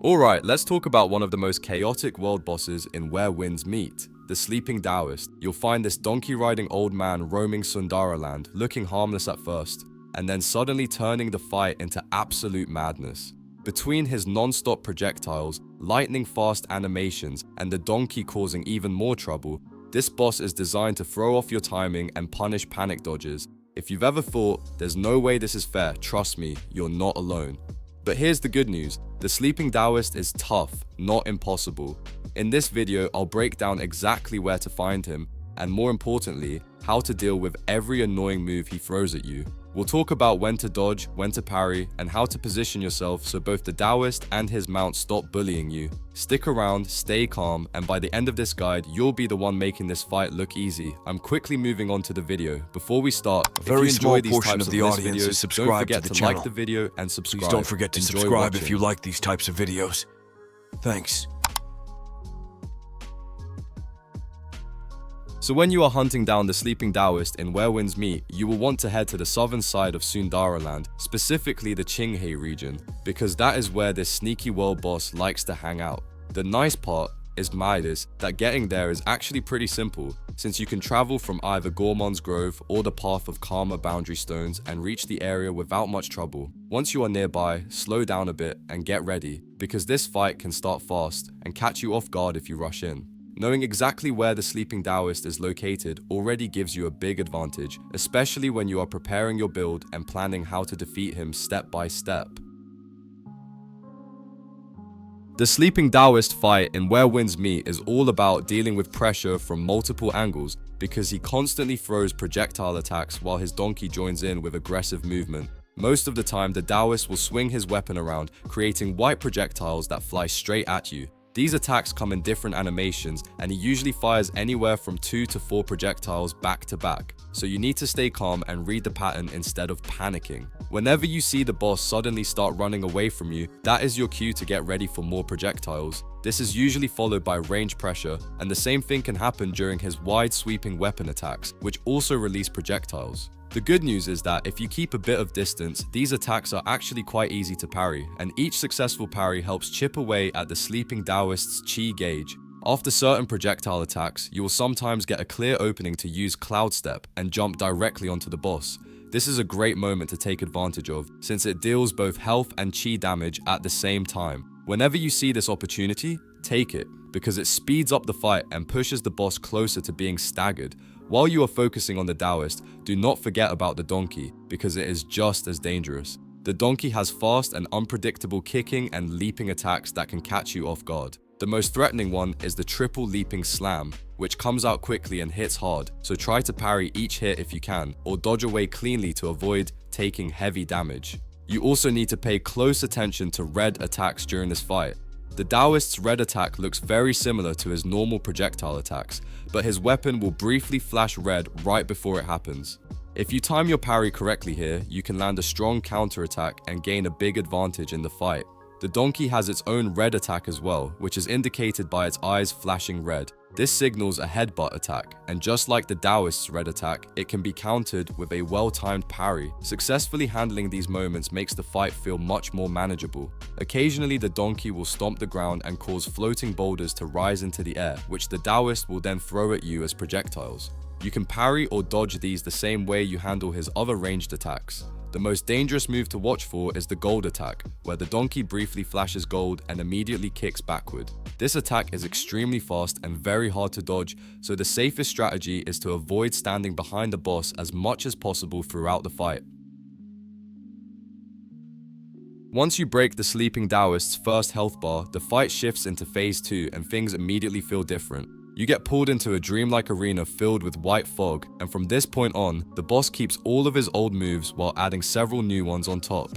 Alright, let's talk about one of the most chaotic world bosses in Where Winds Meet, the Sleeping Daoist. You'll find this donkey-riding old man roaming Sundaraland, looking harmless at first, and then suddenly turning the fight into absolute madness. Between his non-stop projectiles, lightning-fast animations, and the donkey causing even more trouble, this boss is designed to throw off your timing and punish panic dodges. If you've ever thought, there's no way this is fair, trust me, you're not alone. But here's the good news, the Sleeping Daoist is tough, not impossible. In this video, I'll break down exactly where to find him, and more importantly, how to deal with every annoying move he throws at you. We'll talk about when to dodge, when to parry, and how to position yourself so both the Daoist and his mount stop bullying you. Stick around, stay calm, and by the end of this guide, you'll be the one making this fight look easy. I'm quickly moving on to the video. Before we start, if you enjoy these types of videos, don't forget to like the video and subscribe. Please don't forget to subscribe if you like these types of videos. Thanks. So when you are hunting down the Sleeping Daoist in Where Winds Meet, you will want to head to the southern side of Sundaraland, specifically the Qinghai region, because that is where this sneaky world boss likes to hang out. The nice part is that getting there is actually pretty simple, since you can travel from either Gormon's Grove or the Path of Karma boundary stones and reach the area without much trouble. Once you are nearby, slow down a bit and get ready, because this fight can start fast and catch you off guard if you rush in. Knowing exactly where the Sleeping Daoist is located already gives you a big advantage, especially when you are preparing your build and planning how to defeat him step by step. The Sleeping Daoist fight in Where Winds Meet is all about dealing with pressure from multiple angles because he constantly throws projectile attacks while his donkey joins in with aggressive movement. Most of the time, the Daoist will swing his weapon around, creating white projectiles that fly straight at you. These attacks come in different animations, and he usually fires anywhere from 2 to 4 projectiles back to back, so you need to stay calm and read the pattern instead of panicking. Whenever you see the boss suddenly start running away from you, that is your cue to get ready for more projectiles. This is usually followed by range pressure, and the same thing can happen during his wide sweeping weapon attacks, which also release projectiles. The good news is that if you keep a bit of distance, these attacks are actually quite easy to parry, and each successful parry helps chip away at the Sleeping Daoist's chi gauge. After certain projectile attacks, you will sometimes get a clear opening to use Cloud Step and jump directly onto the boss. This is a great moment to take advantage of, since it deals both health and chi damage at the same time. Whenever you see this opportunity, take it, because it speeds up the fight and pushes the boss closer to being staggered. While you are focusing on the Daoist, do not forget about the donkey, because it is just as dangerous. The donkey has fast and unpredictable kicking and leaping attacks that can catch you off guard. The most threatening one is the triple leaping slam, which comes out quickly and hits hard, so try to parry each hit if you can, or dodge away cleanly to avoid taking heavy damage. You also need to pay close attention to red attacks during this fight. The Daoist's red attack looks very similar to his normal projectile attacks, but his weapon will briefly flash red right before it happens. If you time your parry correctly here, you can land a strong counter attack and gain a big advantage in the fight. The donkey has its own red attack as well, which is indicated by its eyes flashing red. This signals a headbutt attack, and just like the Daoist's red attack, it can be countered with a well-timed parry. Successfully handling these moments makes the fight feel much more manageable. Occasionally, the donkey will stomp the ground and cause floating boulders to rise into the air, which the Daoist will then throw at you as projectiles. You can parry or dodge these the same way you handle his other ranged attacks. The most dangerous move to watch for is the gold attack, where the donkey briefly flashes gold and immediately kicks backward. This attack is extremely fast and very hard to dodge, so the safest strategy is to avoid standing behind the boss as much as possible throughout the fight. Once you break the Sleeping Daoist's first health bar, the fight shifts into phase 2 and things immediately feel different. You get pulled into a dreamlike arena filled with white fog, and from this point on, the boss keeps all of his old moves while adding several new ones on top.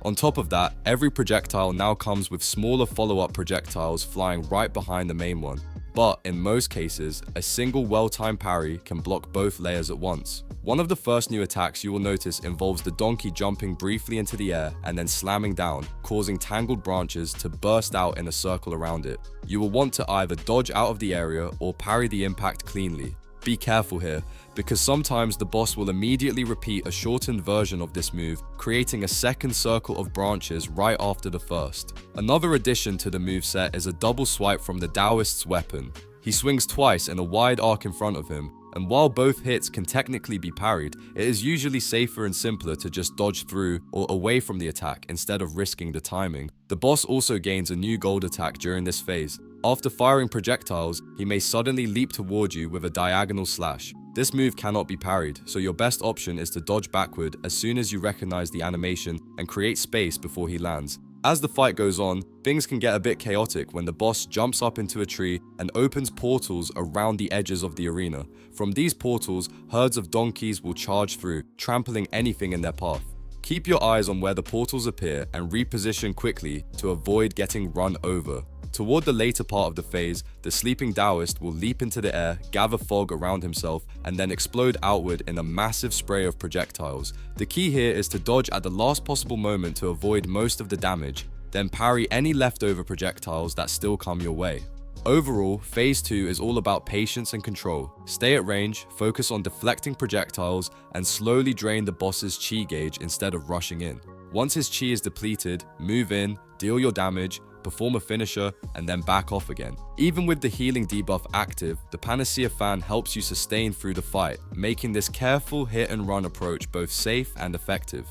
On top of that, every projectile now comes with smaller follow-up projectiles flying right behind the main one. But in most cases, a single well-timed parry can block both layers at once. One of the first new attacks you will notice involves the donkey jumping briefly into the air and then slamming down, causing tangled branches to burst out in a circle around it. You will want to either dodge out of the area or parry the impact cleanly. Be careful here, because sometimes the boss will immediately repeat a shortened version of this move, creating a second circle of branches right after the first. Another addition to the moveset is a double swipe from the Daoist's weapon. He swings twice in a wide arc in front of him, and while both hits can technically be parried, it is usually safer and simpler to just dodge through or away from the attack instead of risking the timing. The boss also gains a new gold attack during this phase. After firing projectiles, he may suddenly leap toward you with a diagonal slash. This move cannot be parried, so your best option is to dodge backward as soon as you recognize the animation and create space before he lands. As the fight goes on, things can get a bit chaotic when the boss jumps up into a tree and opens portals around the edges of the arena. From these portals, herds of donkeys will charge through, trampling anything in their path. Keep your eyes on where the portals appear and reposition quickly to avoid getting run over. Toward the later part of the phase, the Sleeping Daoist will leap into the air, gather fog around himself, and then explode outward in a massive spray of projectiles. The key here is to dodge at the last possible moment to avoid most of the damage, then parry any leftover projectiles that still come your way. Overall, Phase 2 is all about patience and control. Stay at range, focus on deflecting projectiles, and slowly drain the boss's chi gauge instead of rushing in. Once his chi is depleted, move in, deal your damage, perform a finisher, and then back off again. Even with the healing debuff active, the Panacea fan helps you sustain through the fight, making this careful hit and run approach both safe and effective.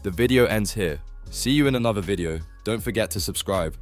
The video ends here. See you in another video. Don't forget to subscribe.